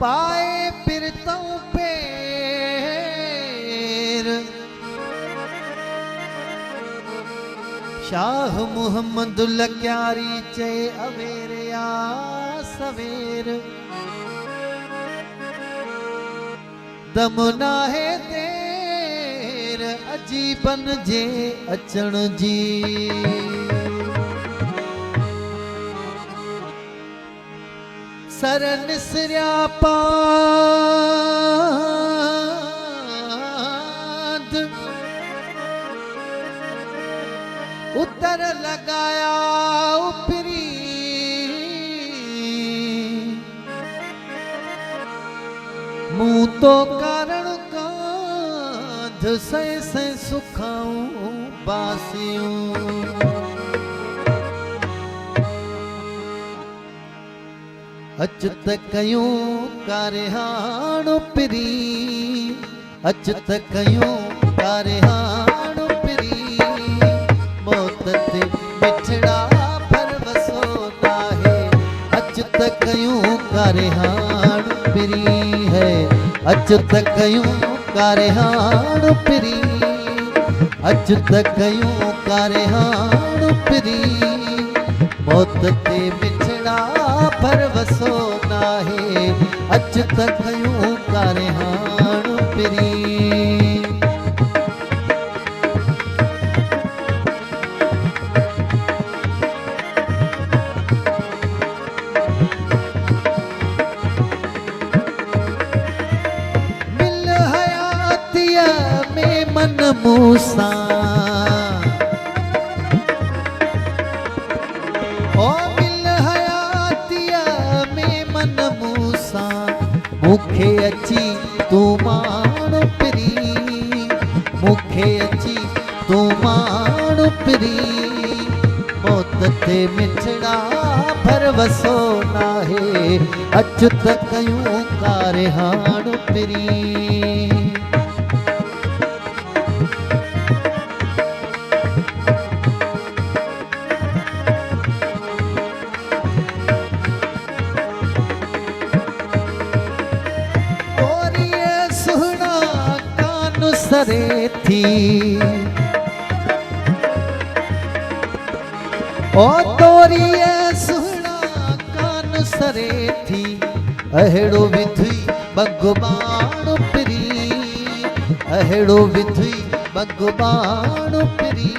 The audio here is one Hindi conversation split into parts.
पाए फिरतों पेर शाह मुहम्मद लक्यारी चे अवेर या सवेर दम नाहे देर अजीबन जे अचण जी सर निसरिया पांद उतर लगाया उपरी मुँह तो कारण कांध से सुखाऊं बासियूं अचत कयूं कारिहाण पिरी अचत कयूं कारिहाण पिरी मौत ते बिछड़ा परवसो नाहे अचत कयूं कारिहाण पिरी है अचत कयूं कारिहाण पिरी अचत कयूं कारिहाण पिरी मौत ते बिछड़ा परवसो नाहे अचत कयूं कारिहाण पिरी मिल हयातिया में मन मूसा मुखे अची तू माण पिरी मुखे अची तू माण पिरी मौत ते मिछड़ा भरवसो नाहे अचत कयूं कारिहाण पिरी सरे थी ओ तोरी सुहना कान सरे थी अहेड़ो विधुई भगवान पिरी अहेड़ो विधुई भगवान पिरी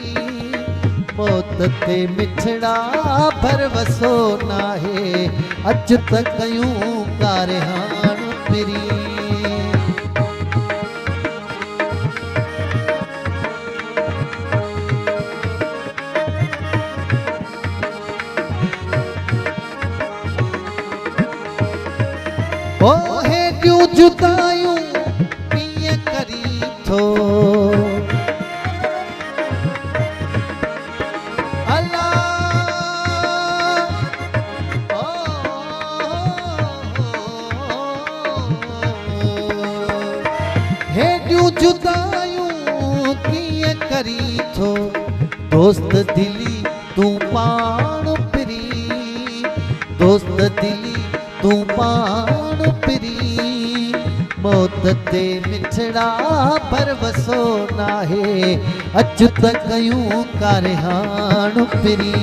मौत ते मिछड़ा भरवसो नाहे अचत कयूं कारिहाण पिरी ओ हे क्यों जुदायूं पिया करी थो अल्लाह ओ हे क्यों जुदायूं पिया करी थो दोस्त दिली तू पाण पिरी दोस्त दिली तू पाण पिरी मौत ते मिछड़ा परवसो नाहे अचत कयूं कारिहाण पिरी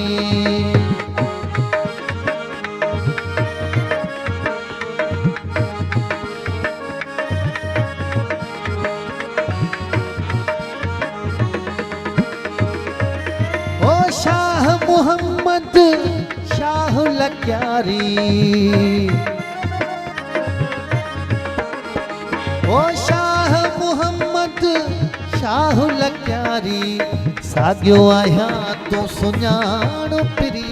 ओ शाह मुहम्मद शाह लक्यारी ओ शाह मुहम्मद शाह लक्यारी सागियो आया तो सुञाण पिरी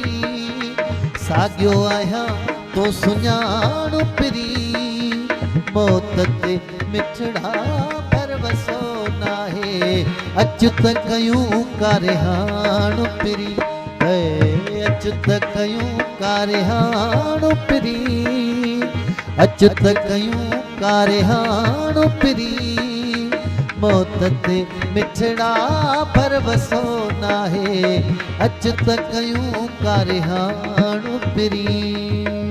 सागियो आया तो सुञाण पिरी मौत ते मिछड़ा परवसो नाहे अचत कयूं कारिहाण पिरी अचत कयूं कारिहाण पिरी अचत कयूं कारिहाण पिरी मौत ते मिछड़ा परवसो नाहे अचत कयूं कारिहाण पिरी